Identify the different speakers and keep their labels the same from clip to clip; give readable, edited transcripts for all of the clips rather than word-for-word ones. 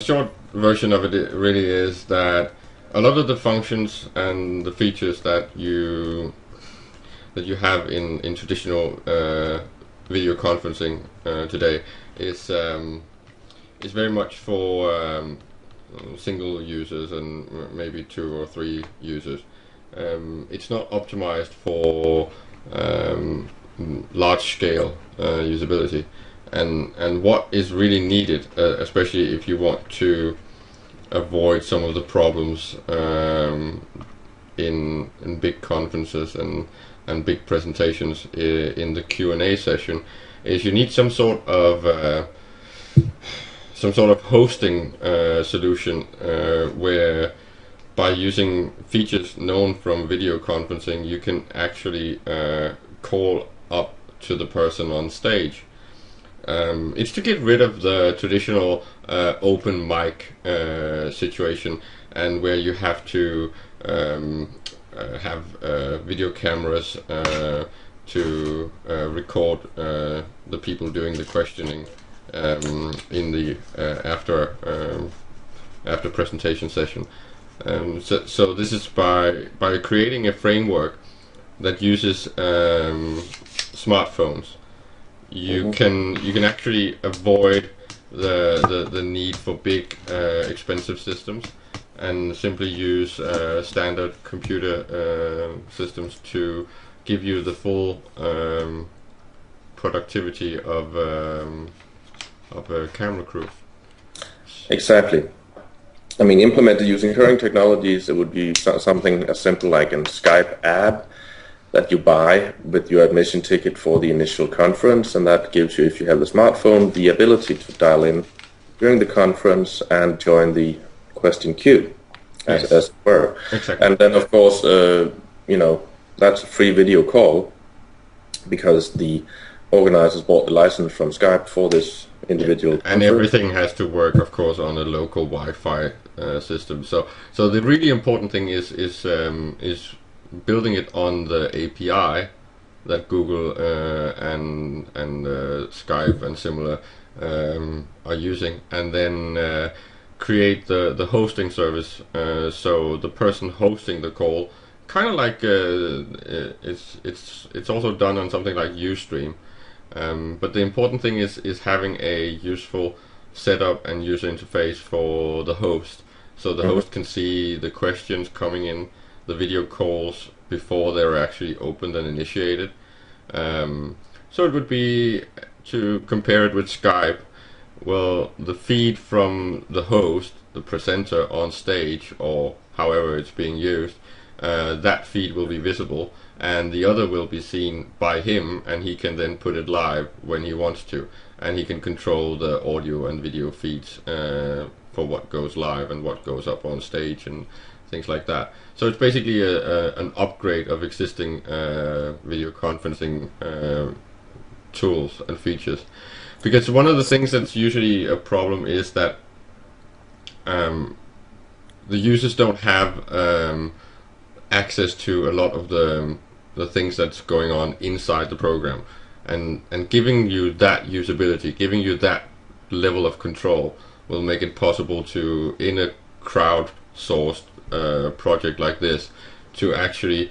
Speaker 1: Short version of it really is that a lot of the functions and the features that you have in traditional video conferencing today is very much for single users and maybe two or three users. It's not optimized for large scale usability. And what is really needed, especially if you want to avoid some of the problems in big conferences and big presentations in the Q&A session, is you need some sort of hosting solution where, by using features known from video conferencing, you can actually call up to the person on stage. It's to get rid of the traditional open mic situation, and where you have to have video cameras to record the people doing the questioning in the after presentation session. So this is by creating a framework that uses smartphones. You can actually avoid the need for big expensive systems, and simply use standard computer systems to give you the full productivity of a camera crew.
Speaker 2: Exactly. I mean, implemented using current technologies, it would be something as simple like a Skype app that you buy with your admission ticket for the initial conference, and that gives you, if you have the smartphone, the ability to dial in during the conference and join the question queue, as it were.
Speaker 1: Exactly.
Speaker 2: And then, of course, that's a free video call, because the organizers bought the license from Skype for this individual conference.
Speaker 1: And everything has to work, of course, on a local Wi-Fi system. So the really important thing is building it on the API that Google and Skype and similar are using, and then create the hosting service, so the person hosting the call, kind of like it's also done on something like Ustream, but the important thing is having a useful setup and user interface for the host, so the host can see the questions coming in, the video calls, before they're actually opened and initiated. So it would be, to compare it with Skype, well, the feed from the host, the presenter on stage, or however it's being used, that feed will be visible, and the other will be seen by him, and he can then put it live when he wants to, and he can control the audio and video feeds for what goes live and what goes up on stage and things like that. So it's basically an upgrade of existing video conferencing tools and features. Because one of the things that's usually a problem is that the users don't have access to a lot of the things that's going on inside the program, and giving you that usability, giving you that level of control, will make it possible to, in a crowd-sourced project like this, to actually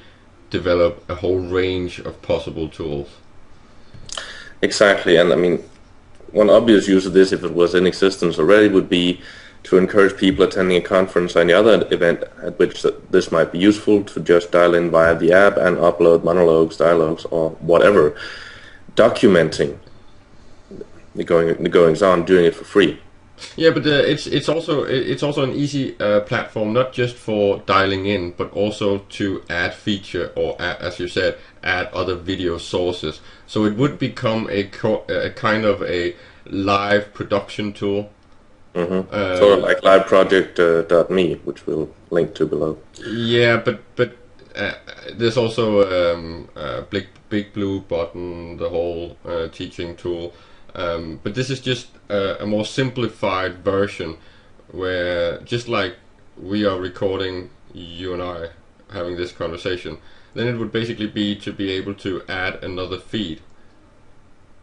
Speaker 1: develop a whole range of possible tools.
Speaker 2: Exactly, and I mean, one obvious use of this, if it was in existence already, would be to encourage people attending a conference or any other event at which this might be useful, to just dial in via the app and upload monologues, dialogues, or whatever, documenting the goings on, doing it for free.
Speaker 1: Yeah, but it's also an easy platform, not just for dialing in, but also to add feature, or as you said, add other video sources. So it would become a kind of a live production tool.
Speaker 2: Sort of like liveproject.me, which we'll link to below.
Speaker 1: Yeah, but there's also Big Blue Button, the whole teaching tool. But this is just a more simplified version, where, just like we are recording, you and I having this conversation, then it would basically be to be able to add another feed,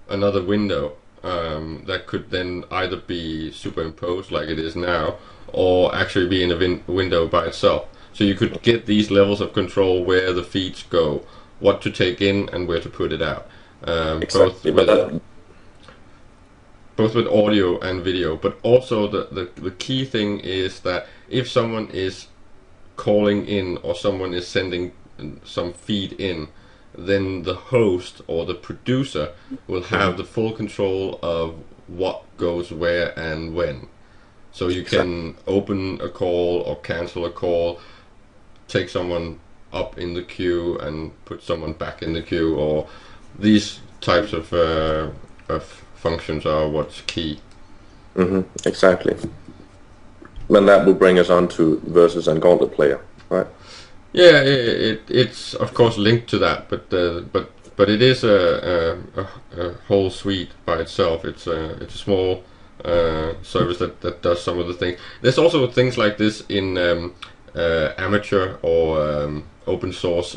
Speaker 1: another window, that could then either be superimposed like it is now, or actually be in a window by itself. So you could get these levels of control where the feeds go, what to take in and where to put it out.
Speaker 2: Exactly.
Speaker 1: Both with audio and video, but also the key thing is that if someone is calling in or someone is sending some feed in, then the host or the producer will have the full control of what goes where and when. So you can open a call or cancel a call, take someone up in the queue and put someone back in the queue, or these types of functions are what's key.
Speaker 2: Exactly. And that will bring us on to Versus and Gauntlet Player, right?
Speaker 1: Yeah, it's of course linked to that, but it is a whole suite by itself. It's a small service that does some of the things. There's also things like this in amateur or open source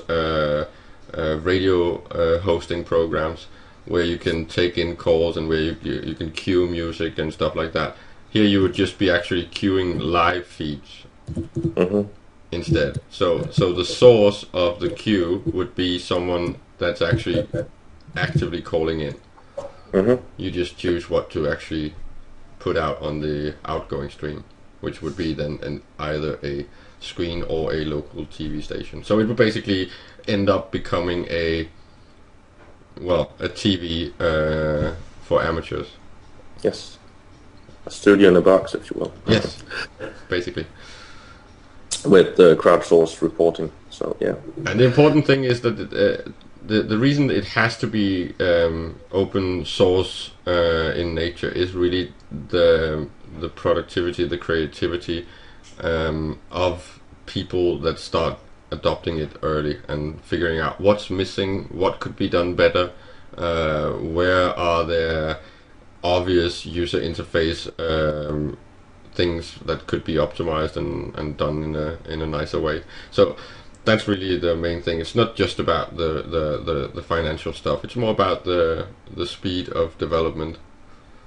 Speaker 1: radio hosting programs, where you can take in calls and where you can queue music and stuff like that. Here you would just be actually queuing live feeds instead. So the source of the queue would be someone that's actually actively calling in. You just choose what to actually put out on the outgoing stream, which would be then either a screen or a local TV station. So it would basically end up becoming a TV for amateurs.
Speaker 2: Yes. A studio in a box, if you will.
Speaker 1: Yes, basically.
Speaker 2: With crowdsourced reporting. So, yeah.
Speaker 1: And the important thing is that the reason it has to be open source in nature is really the productivity, the creativity of people that start adopting it early and figuring out what's missing, what could be done better, where are there obvious user interface things that could be optimized and done in a nicer way. So that's really the main thing. It's not just about the financial stuff. It's more about the speed of development